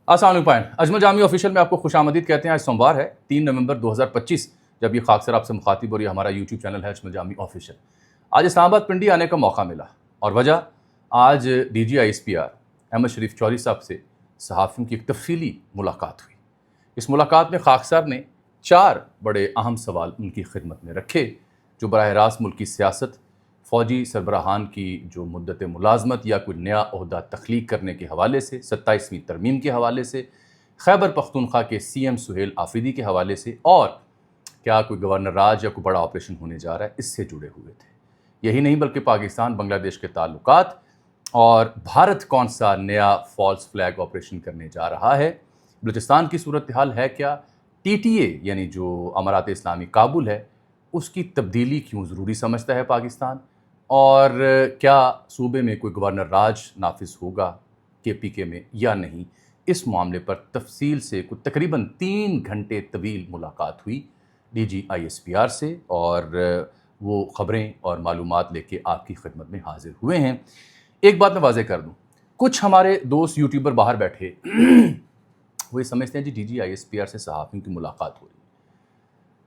السلام علیکم اجمل جامی آفیشیل میں آپ کو خوش آمدید کہتے ہیں. آج سوموار ہے 3 نومبر 2025 جب یہ خاکسر آپ سے مخاطب اور یہ ہمارا یوٹیوب چینل ہے اجمل جامی آفیشیل. آج اسلام آباد پنڈی آنے کا موقع ملا اور وجہ آج D G I S P R Ahmed Sharif Chaudhry صاحب سے صحافیوں کی ایک تفصیلی ملاقات ہوئی. اس ملاقات میں خاکسار نے 4 بڑے اہم سوال ان کی خدمت میں رکھے جو براہ راست ملک کی سیاست، فوجی سربراہان کی جو مدت ملازمت یا کوئی نیا عہدہ تخلیق کرنے کے حوالے سے، 27ویں ترمیم کے حوالے سے، خیبر پختونخوا کے سی ایم سہیل آفریدی کے حوالے سے، اور کیا کوئی گورنر راج یا کوئی بڑا آپریشن ہونے جا رہا ہے، اس سے جڑے ہوئے تھے. یہی نہیں بلکہ پاکستان بنگلہ دیش کے تعلقات اور بھارت کون سا نیا فالس فلیگ آپریشن کرنے جا رہا ہے، بلوچستان کی صورتحال ہے کیا، ٹی ٹی اے یعنی جو امارات اسلامی کابل ہے اس کی تبدیلی کیوں ضروری سمجھتا ہے پاکستان، اور کیا صوبے میں کوئی گورنر راج نافذ ہوگا کے پی کے میں یا نہیں. اس معاملے پر تفصیل سے کوئی تقریباً 3 گھنٹے طویل ملاقات ہوئی D G I S P R سے، اور وہ خبریں اور معلومات لے کے آپ کی خدمت میں حاضر ہوئے ہیں. ایک بات میں واضح کر دوں، کچھ ہمارے دوست یوٹیوبر باہر بیٹھے وہ یہ سمجھتے ہیں جی D G I S P R سے صحافیوں کی ملاقات ہو رہی ہے.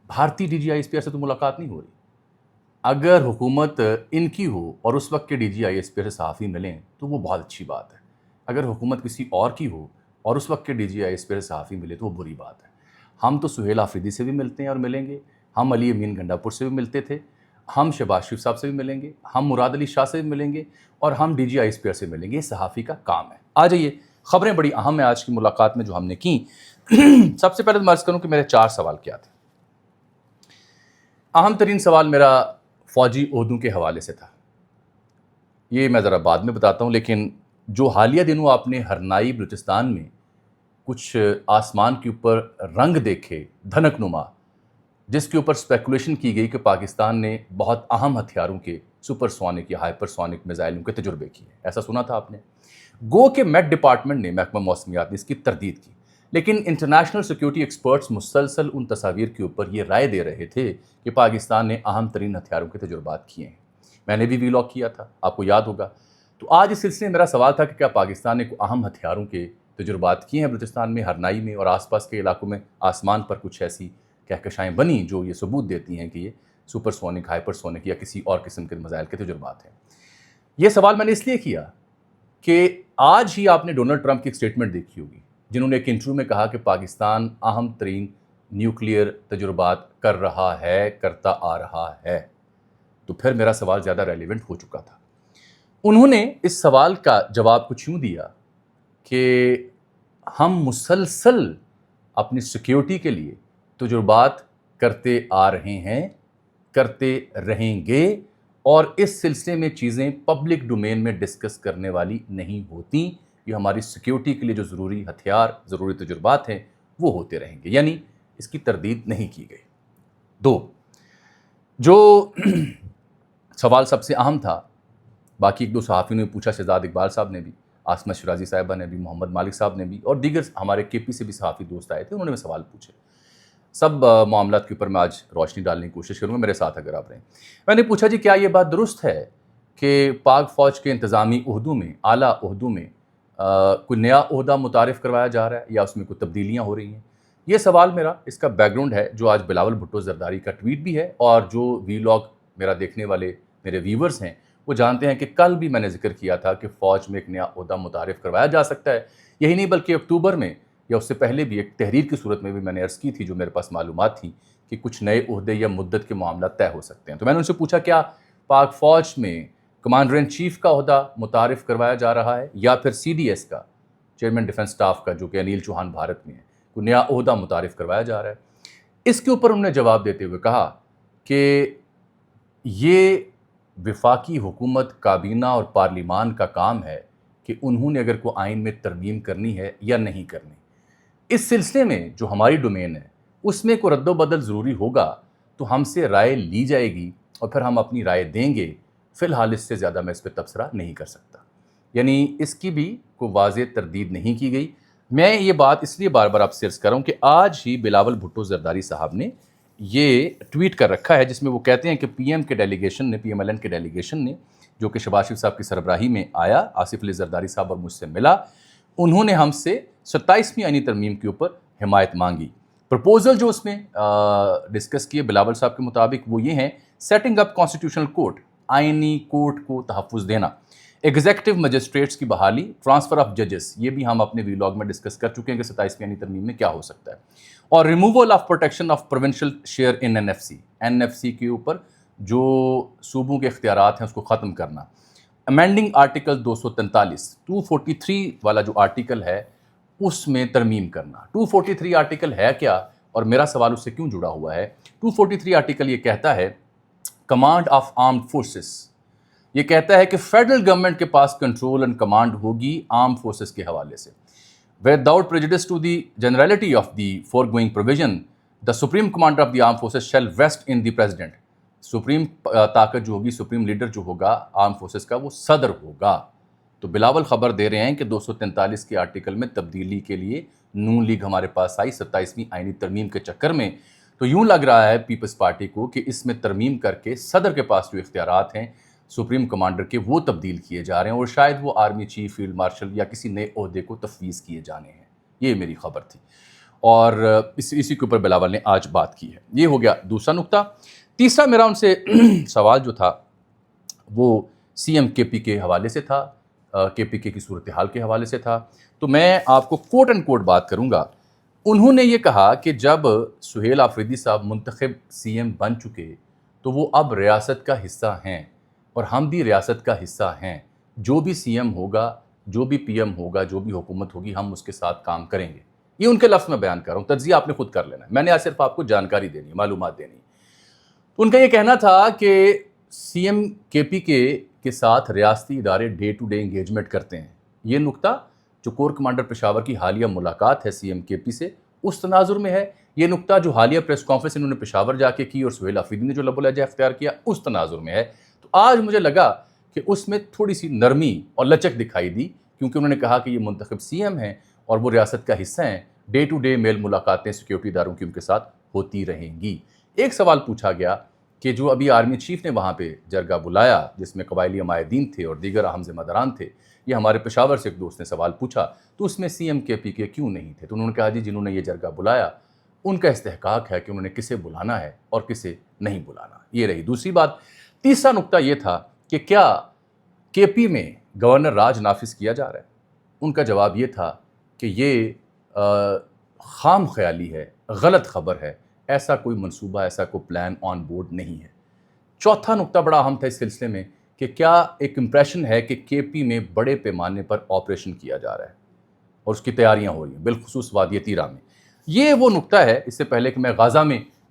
بھارتی D G I S P R سے تو ملاقات نہیں ہو رہی. اگر حکومت ان کی ہو اور اس وقت کے D G I S P R سے صحافی ملیں تو وہ بہت اچھی بات ہے. اگر حکومت کسی اور کی ہو اور اس وقت کے D G I S P R سے صحافی ملے تو وہ بری بات ہے. ہم تو سہیل آفریدی سے بھی ملتے ہیں اور ملیں گے، ہم علی امین گنڈا پور سے بھی ملتے تھے، ہم شہباز شریف صاحب سے بھی ملیں گے، ہم مراد علی شاہ سے بھی ملیں گے، اور ہم D G I S P R سے ملیں گے. یہ صحافی کا کام ہے. آ جائیے، خبریں بڑی اہم ہیں آج کی ملاقات میں جو ہم نے کی. سب سے پہلے میں عرض کروں کہ میرے 4 سوال کیا تھے. اہم ترین سوال میرا فوجی عہدوں کے حوالے سے تھا. یہ میں ذرا بعد میں بتاتا ہوں، لیکن جو حالیہ دنوں آپ نے ہرنائی بلوچستان میں کچھ آسمان کے اوپر رنگ دیکھے دھنک نما، جس کے اوپر اسپیکولیشن کی گئی کہ پاکستان نے بہت اہم ہتھیاروں کے سپر سونک یا ہائپر سونک میزائلوں کے تجربے کیے، ایسا سنا تھا آپ نے. گو کہ میٹ ڈپارٹمنٹ نے، محکمہ موسمیات نے اس کی تردید کی، لیکن انٹرنیشنل سیکیورٹی ایکسپرٹس مسلسل ان تصاویر کے اوپر یہ رائے دے رہے تھے کہ پاکستان نے اہم ترین ہتھیاروں کے تجربات کیے ہیں. میں نے بھی ویلاگ کیا تھا، آپ کو یاد ہوگا. تو آج اس سلسلے میں میرا سوال تھا کہ کیا پاکستان نے کوئی اہم ہتھیاروں کے تجربات کیے ہیں بلوچستان میں، ہرنائی میں اور آس پاس کے علاقوں میں. آسمان پر کچھ ایسی کہکشائیں بنیں جو یہ ثبوت دیتی ہیں کہ یہ سپر سونک، ہائپر سونک یا کسی اور قسم کے میزائل کے تجربات ہیں. یہ سوال میں نے اس لیے کیا کہ آج ہی آپ نے ڈونلڈ ٹرمپ کی ایک سٹیٹمنٹ دیکھی ہوگی جنہوں نے ایک انٹرویو میں کہا کہ پاکستان اہم ترین نیوکلیئر تجربات کر رہا ہے، کرتا آ رہا ہے. تو پھر میرا سوال زیادہ ریلیونٹ ہو چکا تھا. انہوں نے اس سوال کا جواب کچھ یوں دیا کہ ہم مسلسل اپنی سیکیورٹی کے لیے تجربات کرتے آ رہے ہیں، کرتے رہیں گے، اور اس سلسلے میں چیزیں پبلک ڈومین میں ڈسکس کرنے والی نہیں ہوتی. یہ ہماری سیکیورٹی کے لیے جو ضروری ہتھیار، ضروری تجربات ہیں وہ ہوتے رہیں گے. یعنی اس کی تردید نہیں کی گئی. 2، جو سوال سب سے اہم تھا، باقی 1-2 صحافیوں نے پوچھا، شہزاد اقبال صاحب نے بھی، عاصمت شرازی صاحبہ نے بھی، محمد مالک صاحب نے بھی، اور دیگر ہمارے کے پی سے بھی صحافی دوست آئے تھے، انہوں نے بھی سوال پوچھے. سب معاملات کے اوپر میں آج روشنی ڈالنے کی کوشش کروں گا، میرے ساتھ اگر آپ رہیں. میں نے پوچھا جی کیا یہ بات درست ہے کہ پاک فوج کے انتظامی عہدوں میں، اعلیٰ عہدوں میں کوئی نیا عہدہ متعارف کروایا جا رہا ہے یا اس میں کوئی تبدیلیاں ہو رہی ہیں؟ یہ سوال میرا، اس کا بیک گراؤنڈ ہے جو آج بلاول بھٹو زرداری کا ٹویٹ بھی ہے، اور جو ویلاگ میرا دیکھنے والے میرے ویورز ہیں وہ جانتے ہیں کہ کل بھی میں نے ذکر کیا تھا کہ فوج میں ایک نیا عہدہ متعارف کروایا جا سکتا ہے. یہی نہیں بلکہ اکتوبر میں یا اس سے پہلے بھی ایک تحریر کی صورت میں بھی میں نے عرض کی تھی، جو میرے پاس معلومات تھیں کہ کچھ نئے عہدے یا مدت کے معاملات طے ہو سکتے ہیں. تو میں نے ان سے پوچھا کیا پاک فوج میں کمانڈر ان چیف کا عہدہ متعارف کروایا جا رہا ہے یا پھر سی ڈی ایس کا، چیئرمین ڈیفنس اسٹاف کا، جو کہ انیل چوہان بھارت میں ہے، کوئی نیا عہدہ متعارف کروایا جا رہا ہے؟ اس کے اوپر انہوں نے جواب دیتے ہوئے کہا کہ یہ وفاقی حکومت، کابینہ اور پارلیمان کا کام ہے کہ انہوں نے اگر کوئی آئین میں ترمیم کرنی ہے یا نہیں کرنی. اس سلسلے میں جو ہماری ڈومین ہے اس میں کوئی رد و بدل ضروری ہوگا تو ہم سے رائے لی جائے گی اور پھر ہم اپنی رائے دیں گے. فی الحال اس سے زیادہ میں اس پہ تبصرہ نہیں کر سکتا. یعنی اس کی بھی کوئی واضح تردید نہیں کی گئی. میں یہ بات اس لیے بار بار آپ سے عرض کر رہا ہوں کہ آج ہی بلاول بھٹو زرداری صاحب نے یہ ٹویٹ کر رکھا ہے جس میں وہ کہتے ہیں کہ پی ایم کے ڈیلیگیشن نے، پی ایم ایل این کے ڈیلیگیشن نے، جو کہ شہباز شریف صاحب کی سربراہی میں آیا، آصف علی زرداری صاحب اور مجھ سے ملا، انہوں نے ہم سے 27ویں آئینی ترمیم کے اوپر حمایت مانگی۔ پرپوزل جو اس میں ڈسکس کیے بلاول صاحب کے مطابق وہ یہ ہیں: سیٹنگ اپ کانسٹیٹیوشنل کورٹ، آئینی کورٹ کو تحفظ دینا، ایگزیکٹو مجسٹریٹس کی بحالی، ٹرانسفر آف ججز، یہ بھی ہم اپنے ویلاگ میں ڈسکس کر چکے ہیں کہ 27ویں آئینی ترمیم میں کیا ہو سکتا ہے، اور removal of protection of provincial share in N F C کے اوپر جو صوبوں کے اختیارات ہیں اس کو ختم کرنا، امینڈنگ آرٹیکل 243 والا جو آرٹیکل ہے اس میں ترمیم کرنا۔ 243 آرٹیکل ہے کیا، اور میرا سوال اس سے کیوں جڑا ہوا ہے؟ 243 آرٹیکل یہ کہتا ہے کمانڈ آف آرمڈ فورسز، یہ کہتا ہے کہ فیڈرل گورنمنٹ کے پاس کنٹرول اینڈ کمانڈ ہوگی آرمڈ فورسز کے حوالے سے۔ Without prejudice to the generality of the foregoing provision, the supreme commander of the arm forces shall vest in the president, supreme طاقت جو ہوگی، سپریم لیڈر جو ہوگا آرم فورسز کا، وہ صدر ہوگا۔ تو بلاول خبر دے رہے ہیں کہ 243 کے آرٹیکل میں تبدیلی کے لیے نون لیگ ہمارے پاس آئی 27ویں آئینی ترمیم کے چکر میں، تو یوں لگ رہا ہے پیپلز پارٹی کو کہ اس میں ترمیم کر کے صدر کے پاس جو اختیارات ہیں سپریم کمانڈر کے، وہ تبدیل کیے جا رہے ہیں، اور شاید وہ آرمی چیف، فیلڈ مارشل یا کسی نئے عہدے کو تفویض کیے جانے ہیں۔ یہ میری خبر تھی، اور اسی کے اوپر بلاول نے آج بات کی ہے۔ یہ ہو گیا دوسرا نقطہ۔ تیسرا میرا ان سے سوال جو تھا وہ سی ایم کے پی کے حوالے سے تھا، کے پی کے کی صورتحال کے حوالے سے تھا۔ تو میں آپ کو کوٹ اینڈ کوٹ بات کروں گا۔ انہوں نے یہ کہا کہ جب سہیل آفریدی صاحب منتخب سی ایم بن چکے تو وہ اب ریاست کا حصہ ہیں، اور ہم بھی ریاست کا حصہ ہیں۔ جو بھی سی ایم ہوگا، جو بھی پی ایم ہوگا، جو بھی حکومت ہوگی، ہم اس کے ساتھ کام کریں گے۔ یہ ان کے لفظ میں بیان کر رہا ہوں، تجزیہ آپ نے خود کر لینا ہے، میں نے صرف آپ کو جانکاری دینی، معلومات دینی۔ ان کا یہ کہنا تھا کہ سی ایم کے پی کے ساتھ ریاستی ادارے ڈے ٹو ڈے انگیجمنٹ کرتے ہیں۔ یہ نقطہ جو کور کمانڈر پشاور کی حالیہ ملاقات ہے سی ایم کے پی سے، اس تناظر میں ہے۔ یہ نقطہ جو حالیہ پریس کانفرنس انہوں نے پشاور جا کے کی اور سہیل آفریدی نے جو لب و لہجہ اختیار کیا، اس تناظر میں ہے۔ تو آج مجھے لگا کہ اس میں تھوڑی سی نرمی اور لچک دکھائی دی، کیونکہ انہوں نے کہا کہ یہ منتخب سی ایم ہیں اور وہ ریاست کا حصہ ہیں، ڈے ٹو ڈے میل ملاقاتیں سیکیورٹی اداروں کی ان کے ساتھ ہوتی رہیں گی۔ ایک سوال پوچھا گیا کہ جو ابھی آرمی چیف نے وہاں پہ جرگہ بلایا جس میں قبائلی عمائدین تھے اور دیگر اہم ذمہ داران تھے، یہ ہمارے پشاور سے ایک دوست نے سوال پوچھا، تو اس میں سی ایم کے پی کے کیوں نہیں تھے؟ تو انہوں نے کہا جی جنہوں نے یہ جرگہ بلایا ان کا استحقاق ہے کہ انہوں نے کسے بلانا ہے اور کسے نہیں بلانا۔ یہ رہی دوسری بات۔ تیسرا نقطہ یہ تھا کہ کیا کے پی میں گورنر راج نافذ کیا جا رہا ہے؟ ان کا جواب یہ تھا کہ یہ خام خیالی ہے، غلط خبر ہے، ایسا کوئی منصوبہ، ایسا کوئی پلان آن بورڈ نہیں ہے۔ چوتھا نقطہ بڑا اہم تھا اس سلسلے میں کہ کیا ایک امپریشن ہے کہ کے پی میں بڑے پیمانے پر آپریشن کیا جا رہا ہے اور اس کی تیاریاں ہو رہی ہیں، بالخصوص وادی تیرہ میں۔ یہ وہ نقطہ ہے، اس سے پہلے کہ میں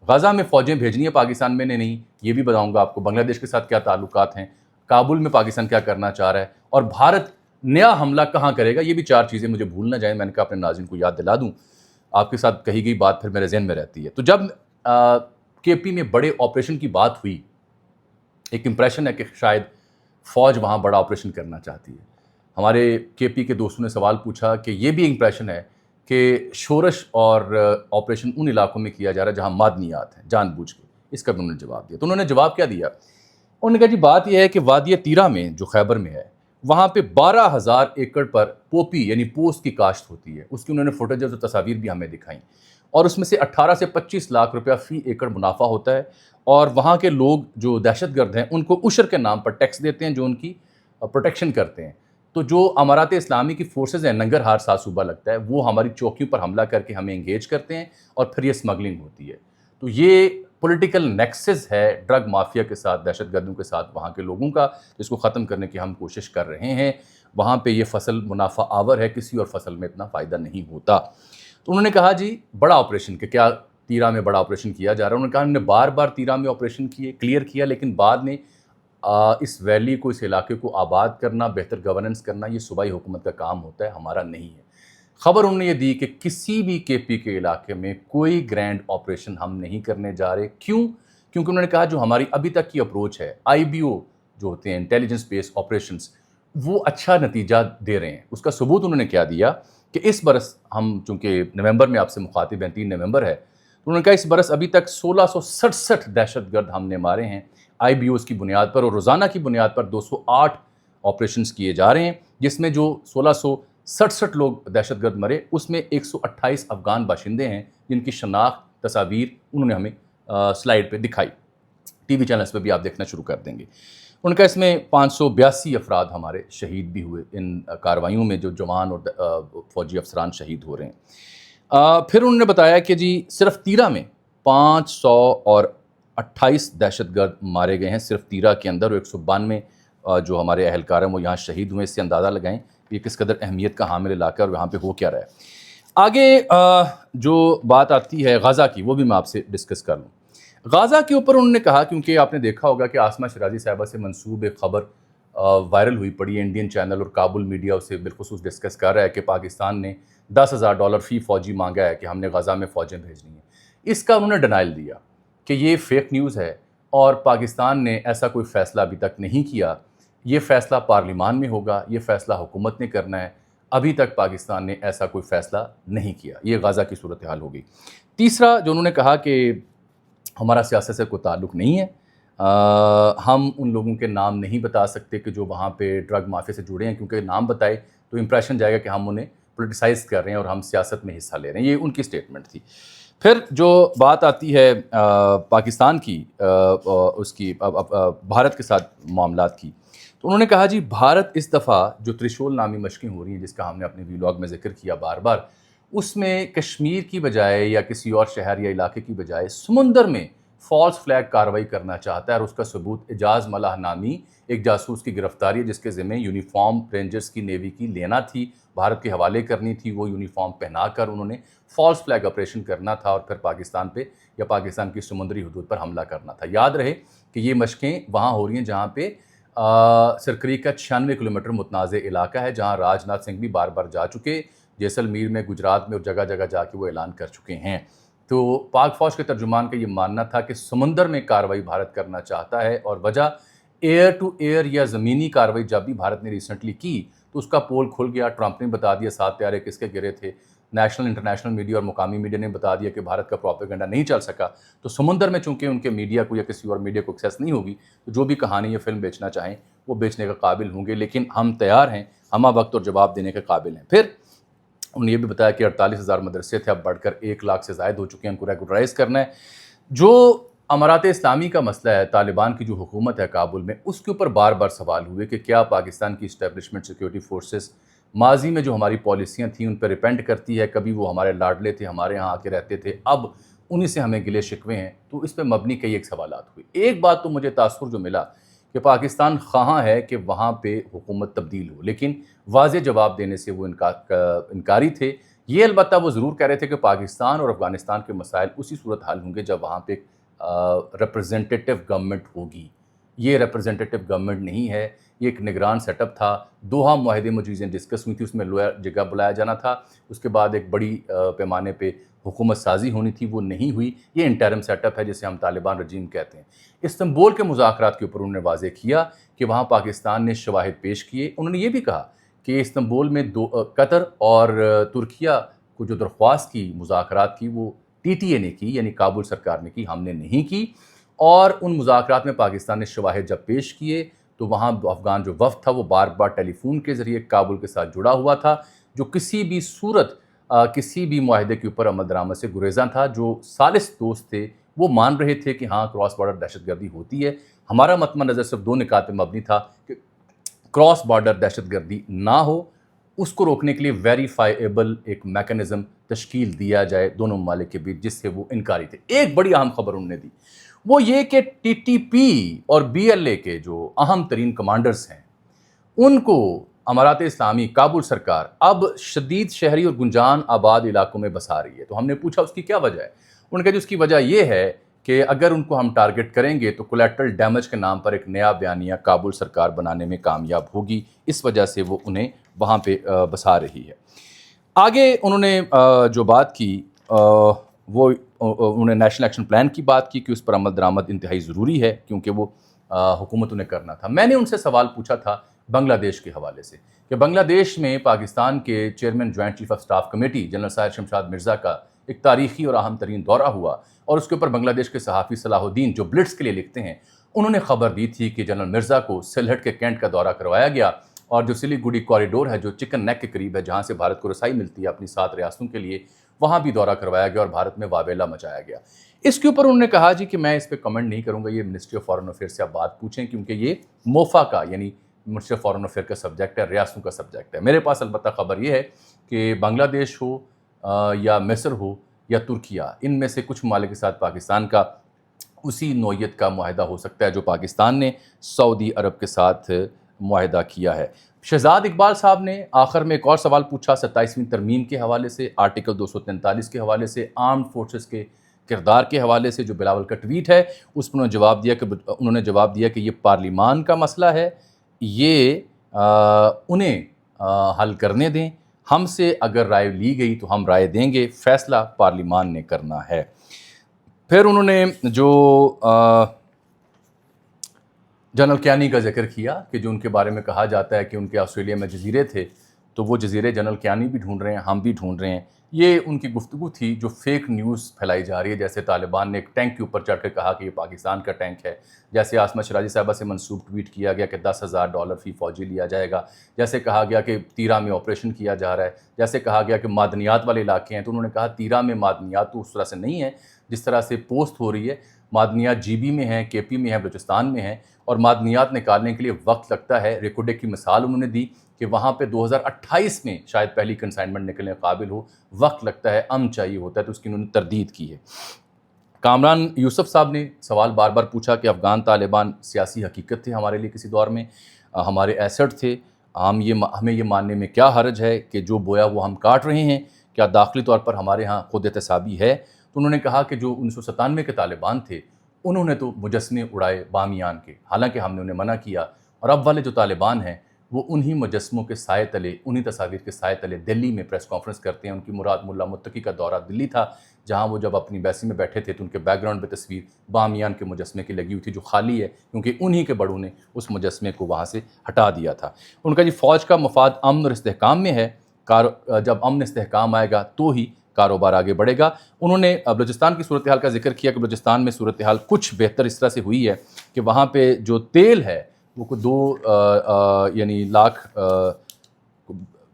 غازہ میں فوجیں بھیجنی ہے پاکستان میں نے نہیں، یہ بھی بتاؤں گا آپ کو بنگلہ دیش کے ساتھ کیا تعلقات ہیں، کابل میں پاکستان کیا کرنا چاہ رہا ہے، اور بھارت نیا حملہ کہاں کرے گا۔ یہ بھی چار چیزیں مجھے بھول نہ جائیں، میں نے کہا اپنے ناظرین کو یاد دلا دوں، آپ کے ساتھ کہی گئی بات پھر میرے ذہن میں رہتی ہے۔ تو جب کے پی میں بڑے آپریشن کی بات ہوئی، ایک امپریشن ہے کہ شاید فوج وہاں بڑا آپریشن کرنا چاہتی ہے۔ ہمارے کے پی کے دوستوں نے سوال پوچھا کہ یہ بھی امپریشن ہے کہ شورش اور آپریشن ان علاقوں میں کیا جا رہا ہے جہاں معدنیات ہیں جان بوجھ کے۔ اس کا بھی انہوں نے جواب دیا۔ تو انہوں نے جواب کیا دیا؟ انہوں نے کہا جی بات یہ ہے کہ وادی تیرہ میں جو خیبر میں ہے، وہاں پہ 12,000 ایکڑ پر پوپی یعنی پوست کی کاشت ہوتی ہے۔ اس کی انہوں نے فوٹیجز اور تصاویر بھی ہمیں دکھائیں، اور اس میں سے 18 سے 25 لاکھ روپیہ فی ایکڑ منافع ہوتا ہے، اور وہاں کے لوگ جو دہشت گرد ہیں ان کو عشر کے نام پر ٹیکس دیتے ہیں جو ان کی پروٹیکشن کرتے ہیں۔ تو جو امارات اسلامی کی فورسز ہیں، ننگرہار 7 صوبہ لگتا ہے، وہ ہماری چوکیوں پر حملہ کر کے ہمیں انگیج کرتے ہیں اور پھر یہ سمگلنگ ہوتی ہے۔ تو یہ پولیٹیکل نیکسس ہے ڈرگ مافیا کے ساتھ، دہشت گردوں کے ساتھ وہاں کے لوگوں کا، جس کو ختم کرنے کی ہم کوشش کر رہے ہیں۔ وہاں پہ یہ فصل منافع آور ہے، کسی اور فصل میں اتنا فائدہ نہیں ہوتا۔ تو انہوں نے کہا جی بڑا آپریشن کہ کیا تیرہ میں بڑا آپریشن کیا جا رہا ہے؟ انہوں نے کہا ہم نے بار بار تیرہ میں آپریشن کیے، کلیئر کیا، لیکن بعد میں اس ویلی کو، اس علاقے کو آباد کرنا، بہتر گورننس کرنا، یہ صوبائی حکومت کا کام ہوتا ہے، ہمارا نہیں ہے۔ خبر انہوں نے یہ دی کہ کسی بھی کے پی کے علاقے میں کوئی گرینڈ آپریشن ہم نہیں کرنے جا رہے۔ کیوں؟ کیونکہ انہوں نے کہا جو ہماری ابھی تک کی اپروچ ہے، آئی بی او جو ہوتے ہیں انٹیلیجنس بیس آپریشنز، وہ اچھا نتیجہ دے رہے ہیں۔ اس کا ثبوت انہوں نے کیا دیا کہ اس برس ہم چونکہ نومبر میں آپ سے مخاطب ہیں، 3 نومبر ہے، تو انہوں نے کہا اس برس ابھی تک 1667 دہشت گرد ہم نے مارے ہیں آئی بی اوز کی بنیاد پر، اور روزانہ کی بنیاد پر 208 آپریشنز کیے جا رہے ہیں، جس میں جو 67 لوگ دہشت گرد مرے، اس میں 128 افغان باشندے ہیں جن کی شناخت تصاویر انہوں نے ہمیں سلائیڈ پہ دکھائی، ٹی وی چینلز پہ بھی آپ دیکھنا شروع کر دیں گے۔ ان کا اس میں 582 افراد ہمارے شہید بھی ہوئے ان کارروائیوں میں، جو جوان اور فوجی افسران شہید ہو رہے ہیں۔ پھر انہوں نے بتایا کہ جی صرف تیرہ میں 528 دہشت گرد مارے گئے ہیں، صرف تیرہ کے اندر، اور 192 جو ہمارے اہلکار ہیں وہ یہاں شہید ہوئے۔ اس سے اندازہ لگائیں یہ کس قدر اہمیت کا حامل علاقہ ہے اور وہاں پہ ہو کیا رہا ہے۔ آگے جو بات آتی ہے غزہ کی، وہ بھی میں آپ سے ڈسکس کر لوں۔ غزہ کے اوپر انہوں نے کہا، کیونکہ آپ نے دیکھا ہوگا کہ عاصمہ شیرازی صاحبہ سے منسوب ایک خبر وائرل ہوئی پڑی ہے، انڈین چینل اور کابل میڈیا اسے بالخصوص ڈسکس کر رہا ہے کہ پاکستان نے $10,000 فی فوجی مانگا ہے کہ ہم نے غزہ میں فوجیں بھیجنی ہیں۔ اس کا انہوں نے ڈینائل دیا کہ یہ فیک نیوز ہے اور پاکستان نے ایسا کوئی فیصلہ ابھی تک نہیں کیا، یہ فیصلہ پارلیمان میں ہوگا، یہ فیصلہ حکومت نے کرنا ہے، ابھی تک پاکستان نے ایسا کوئی فیصلہ نہیں کیا۔ یہ غزہ کی صورتحال ہوگی۔ تیسرا جو انہوں نے کہا کہ ہمارا سیاست سے کوئی تعلق نہیں ہے، ہم ان لوگوں کے نام نہیں بتا سکتے کہ جو وہاں پہ ڈرگ مافیا سے جڑے ہیں، کیونکہ نام بتائے تو امپریشن جائے گا کہ ہم انہیں پولیٹیسائز کر رہے ہیں اور ہم سیاست میں حصہ لے رہے ہیں۔ یہ ان کی سٹیٹمنٹ تھی۔ پھر جو بات آتی ہے پاکستان کی، اس کی بھارت کے ساتھ معاملات کی، تو انہوں نے کہا جی بھارت اس دفعہ جو ترشول نامی مشقیں ہو رہی ہیں، جس کا ہم نے اپنے ویلاگ میں ذکر کیا بار بار، اس میں کشمیر کی بجائے یا کسی اور شہر یا علاقے کی بجائے سمندر میں فالس فلیگ کارروائی کرنا چاہتا ہے، اور اس کا ثبوت اعجاز ملح نامی ایک جاسوس کی گرفتاری ہے، جس کے ذمہ یونیفارم رینجرز کی نیوی کی لینا تھی، بھارت کے حوالے کرنی تھی، وہ یونیفارم پہنا کر انہوں نے فالس فلیگ آپریشن کرنا تھا اور پھر پاکستان پہ یا پاکستان کی سمندری حدود پر حملہ کرنا تھا۔ یاد رہے کہ یہ مشقیں وہاں ہو رہی ہیں جہاں پہ سرکریک کا 96 کلومیٹر متنازع علاقہ ہے، جہاں راج ناتھ سنگھ بھی بار بار جا چکے، جیسلمیر میں، گجرات میں اور جگہ جگہ جا کے وہ اعلان کر چکے ہیں۔ تو پاک فوج کے ترجمان کا یہ ماننا تھا کہ سمندر میں کارروائی بھارت کرنا چاہتا ہے، اور وجہ ایئر ٹو ایئر یا زمینی کارروائی جب بھی بھارت نے ریسنٹلی کی تو اس کا پول کھل گیا۔ ٹرمپ نے بتا دیا 7 طیارے کس کے گرے تھے، نیشنل انٹرنیشنل میڈیا اور مقامی میڈیا نے بتا دیا کہ بھارت کا پروپیگنڈا نہیں چل سکا۔ تو سمندر میں چونکہ ان کے میڈیا کو یا کسی اور میڈیا کو ایکسیس نہیں ہوگی، تو جو بھی کہانی یا فلم بیچنا چاہیں وہ بیچنے کا قابل ہوں گے، لیکن ہم تیار ہیں، ہمہ وقت اور جواب دینے کے قابل ہیں۔ پھر انہوں نے یہ بھی بتایا کہ 48,000 مدرسے تھے، اب بڑھ کر 1 لاکھ سے زائد ہو چکے ہیں، ان کو ریگولرائز کرنا ہے۔ جو امارات اسلامی کا مسئلہ ہے، طالبان کی جو حکومت ہے کابل میں، اس کے اوپر بار بار سوال ہوئے کہ کیا پاکستان کی اسٹیبلشمنٹ سیکیورٹی فورسز ماضی میں جو ہماری پالیسیاں تھیں ان پہ ریپینٹ کرتی ہے؟ کبھی وہ ہمارے لاڈلے تھے، ہمارے ہاں آ کے رہتے تھے، اب انہی سے ہمیں گلے شکوے ہیں۔ تو اس پہ مبنی کئی ایک سوالات ہوئے۔ ایک بات تو مجھے تاثر جو ملا کہ پاکستان خواہاں ہے کہ وہاں پہ حکومت تبدیل ہو، لیکن واضح جواب دینے سے وہ انکاری تھے۔ یہ البتہ وہ ضرور کہہ رہے تھے کہ پاکستان اور افغانستان کے مسائل اسی صورت حال ہوں گے جب وہاں پہ ریپرزنٹیٹیو گورنمنٹ ہوگی۔ یہ ریپرزنٹیٹیو گورنمنٹ نہیں ہے، یہ ایک نگران سیٹ اپ تھا۔ دوحہ معاہدے میں چیزیں ڈسکس ہوئی تھی، اس میں لویا جگہ بلایا جانا تھا، اس کے بعد ایک بڑی پیمانے پہ حکومت سازی ہونی تھی، وہ نہیں ہوئی۔ یہ انٹرم سیٹ اپ ہے جسے ہم طالبان رجیم کہتے ہیں۔ استنبول کے مذاکرات کے اوپر انہوں نے واضح کیا کہ وہاں پاکستان نے شواہد پیش کیے۔ انہوں نے یہ بھی کہا کہ استنبول میں قطر اور ترکیہ کو جو درخواست کی مذاکرات کی، وہ ٹی ٹی اے نے کی، یعنی کابل سرکار نے کی، ہم نے نہیں کی۔ اور ان مذاکرات میں پاکستان نے شواہد جب پیش کیے تو وہاں افغان جو وفد تھا وہ بار بار ٹیلی فون کے ذریعے کابل کے ساتھ جڑا ہوا تھا، جو کسی بھی صورت کسی بھی معاہدے کے اوپر عمل درآمد سے گریزاں تھا۔ جو ثالث دوست تھے وہ مان رہے تھے کہ ہاں کراس بارڈر دہشت گردی ہوتی ہے۔ ہمارا مطمع نظر صرف 2 نکات پہ مبنی تھا کہ کراس بارڈر دہشت گردی نہ ہو، اس کو روکنے کے لیے ویریفائیبل ایک میکنزم تشکیل دیا جائے دونوں ممالک کے بیچ، جس سے وہ انکاری تھے۔ ایک بڑی اہم خبر انہوں نے دی، وہ یہ کہ ٹی ٹی پی اور بی ایل اے کے جو اہم ترین کمانڈرز ہیں، ان کو امارات اسلامی کابل سرکار اب شدید شہری اور گنجان آباد علاقوں میں بسا رہی ہے۔ تو ہم نے پوچھا اس کی کیا وجہ ہے؟ انہوں نے کہا جی اس کی وجہ یہ ہے کہ اگر ان کو ہم ٹارگٹ کریں گے تو کولیٹرل ڈیمیج کے نام پر ایک نیا بیانیہ کابل سرکار بنانے میں کامیاب ہوگی، اس وجہ سے وہ انہیں وہاں پہ بسا رہی ہے۔ آگے انہوں نے جو بات کی وہ انہوں نے نیشنل ایکشن پلان کی بات کی کہ اس پر عمل درآمد انتہائی ضروری ہے کیونکہ وہ حکومتوں نے کرنا تھا۔ میں نے ان سے سوال پوچھا تھا بنگلہ دیش کے حوالے سے کہ بنگلہ دیش میں پاکستان کے chairman joint chief of staff committee general سائر شمشاد مرزا کا ایک تاریخی اور اہم ترین دورہ ہوا، اور اس کے اوپر بنگلہ دیش کے صحافی صلاح الدین جو بلٹس کے لیے لکھتے ہیں، انہوں نے خبر دی تھی کہ جنرل مرزا کو سلہٹ کے کینٹ کا دورہ کروایا گیا اور جو سلیگوڑی کوریڈور ہے جو چکن نیک کے قریب ہے جہاں سے بھارت کو رسائی ملتی ہے اپنی 7 ریاستوں کے لیے، وہاں بھی دورہ کروایا گیا اور بھارت میں واویلا مچایا گیا۔ اس کے اوپر انہوں نے کہا جی کہ میں اس پہ کمنٹ نہیں کروں گا، یہ منسٹری آف فارن افیئر سے آپ بات پوچھیں کیونکہ یہ موفا کا یعنی منسٹری آف فارن افیئر کا سبجیکٹ ہے، ریاستوں کا سبجیکٹ ہے۔ میرے پاس البتہ خبر یہ ہے کہ بنگلہ دیش ہو یا مصر ہو یا ترکیہ، ان میں سے کچھ ممالک کے ساتھ پاکستان کا اسی نوعیت کا معاہدہ ہو سکتا ہے جو پاکستان نے سعودی عرب کے ساتھ معاہدہ کیا ہے۔ شہزاد اقبال صاحب نے آخر میں ایک اور سوال پوچھا 27ویں ترمیم کے حوالے سے، آرٹیکل 243 کے حوالے سے، آرمڈ فورسز کے کردار کے حوالے سے جو بلاول کا ٹویٹ ہے اس پر انہوں نے جواب دیا کہ یہ پارلیمان کا مسئلہ ہے، یہ انہیں حل کرنے دیں، ہم سے اگر رائے لی گئی تو ہم رائے دیں گے، فیصلہ پارلیمان نے کرنا ہے۔ پھر انہوں نے جو جنرل کیانی کا ذکر کیا کہ جو ان کے بارے میں کہا جاتا ہے کہ ان کے آسٹریلیا میں جزیرے تھے، تو وہ جزیرے جنرل کیانی بھی ڈھونڈ رہے ہیں، ہم بھی ڈھونڈ رہے ہیں۔ یہ ان کی گفتگو تھی جو فیک نیوز پھیلائی جا رہی ہے، جیسے طالبان نے ایک ٹینک کے اوپر چڑھ کے کہا کہ یہ پاکستان کا ٹینک ہے، جیسے عاصمہ شرازی صاحبہ سے منسوب ٹویٹ کیا گیا کہ $10,000 فی فوجی لیا جائے گا، جیسے کہا گیا کہ تیرا میں آپریشن کیا جا رہا ہے، جیسے کہا گیا کہ معدنیات والے علاقے ہیں، تو انہوں نے کہا تیرا میں معدنیات تو اس طرح سے نہیں ہے جس طرح سے پوسٹ ہو رہی ہے، معدنیات جی بی میں ہیں، کے پی میں ہیں، بلوچستان میں ہیں، اور معدنیات نکالنے کے لیے وقت لگتا ہے۔ ریکوڈے کی مثال انہوں نے دی کہ وہاں پہ 2028 میں شاید پہلی کنسائنمنٹ نکلنے قابل ہو، وقت لگتا ہے، امن چاہیے ہوتا ہے، تو اس کی انہوں نے تردید کی ہے۔ کامران یوسف صاحب نے سوال بار بار پوچھا کہ افغان طالبان سیاسی حقیقت تھے ہمارے لیے کسی دور میں، ہمارے ایسٹ تھے، ہمیں یہ ماننے میں کیا حرج ہے کہ جو بویا وہ ہم کاٹ رہے ہیں، کیا داخلی طور پر ہمارے ہاں خود احتسابی ہے؟ تو انہوں نے کہا کہ جو 1997 کے طالبان تھے انہوں نے تو مجسمے اڑائے بامیان کے، حالانکہ ہم نے انہیں منع کیا، اور اب والے جو طالبان ہیں وہ انہی مجسموں کے سائے تلے، انہی تصاویر کے سائے تلے دلی میں پریس کانفرنس کرتے ہیں۔ ان کی مراد ملا متقی کا دورہ دلی تھا جہاں وہ جب اپنی بیسی میں بیٹھے تھے تو ان کے بیک گراؤنڈ پہ تصویر بامیان کے مجسمے کی لگی ہوئی تھی جو خالی ہے کیونکہ انہی کے بڑوں نے اس مجسمے کو وہاں سے ہٹا دیا تھا۔ ان کا جی فوج کا مفاد امن اور استحکام میں ہے، جب امن استحکام آئے گا تو ہی کاروبار آگے بڑھے گا۔ انہوں نے بلوچستان کی صورتحال کا ذکر کیا کہ بلوچستان میں صورتحال کچھ بہتر اس طرح سے ہوئی ہے کہ وہاں پہ جو تیل ہے وہ کو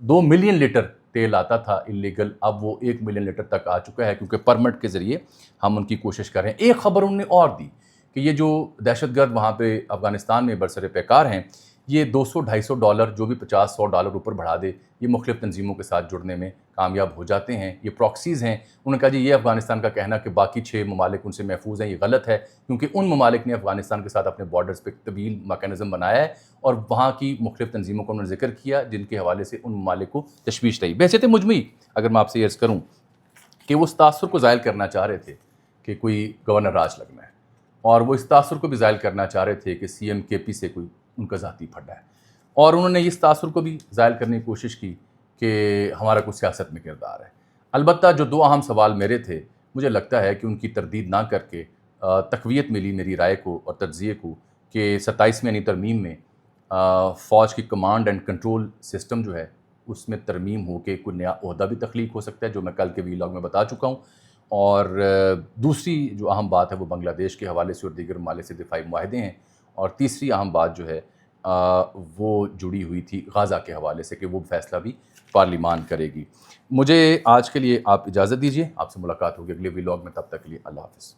2 ملین لیٹر تیل آتا تھا اللیگل، اب وہ 1 ملین لیٹر تک آ چکا ہے کیونکہ پرمٹ کے ذریعے ہم ان کی کوشش کر رہے ہیں۔ ایک خبر انہوں نے اور دی کہ یہ جو دہشت گرد وہاں پہ افغانستان میں برسر پیکار ہیں، یہ $200-250 جو بھی $50-100 اوپر بڑھا دے، یہ مختلف تنظیموں کے ساتھ جڑنے میں کامیاب ہو جاتے ہیں، یہ پراکسیز ہیں۔ انہوں نے کہا جی یہ افغانستان کا کہنا کہ باقی 6 ممالک ان سے محفوظ ہیں، یہ غلط ہے، کیونکہ ان ممالک نے افغانستان کے ساتھ اپنے بارڈرز پہ طویل میکانزم بنایا ہے اور وہاں کی مختلف تنظیموں کو انہوں نے ذکر کیا جن کے حوالے سے ان ممالک کو تشویش رہی۔ بحیثیت مجموعی اگر میں آپ سے یہ عرض کروں کہ وہ اس تاثر کو زائل کرنا چاہ رہے تھے کہ کوئی گورنر راج لگنا ہے، اور وہ اس تاثر کو بھی زائل کرنا چاہ رہے تھے کہ سی ایم کے پی سے کوئی ان کا ذاتی پھڈا ہے، اور انہوں نے اس تاثر کو بھی زائل کرنے کی کوشش کی کہ ہمارا کوئی سیاست میں کردار ہے۔ البتہ جو 2 اہم سوال میرے تھے، مجھے لگتا ہے کہ ان کی تردید نہ کر کے تقویت ملی میری رائے کو اور تجزیے کو کہ 27ویں ترمیم میں فوج کی کمانڈ اینڈ کنٹرول سسٹم جو ہے اس میں ترمیم ہو کے کوئی نیا عہدہ بھی تخلیق ہو سکتا ہے جو میں کل کے ویلاگ میں بتا چکا ہوں، اور دوسری جو اہم بات ہے وہ بنگلہ دیش کے حوالے سے اور دیگر ممالک سے دفاعی معاہدے ہیں، اور تیسری اہم بات جو ہے وہ جڑی ہوئی تھی غازہ کے حوالے سے کہ وہ فیصلہ بھی پارلیمان کرے گی۔ مجھے آج کے لیے آپ اجازت دیجیے، آپ سے ملاقات ہوگی اگلے ویلاگ میں، تب تک کے لیے اللہ حافظ۔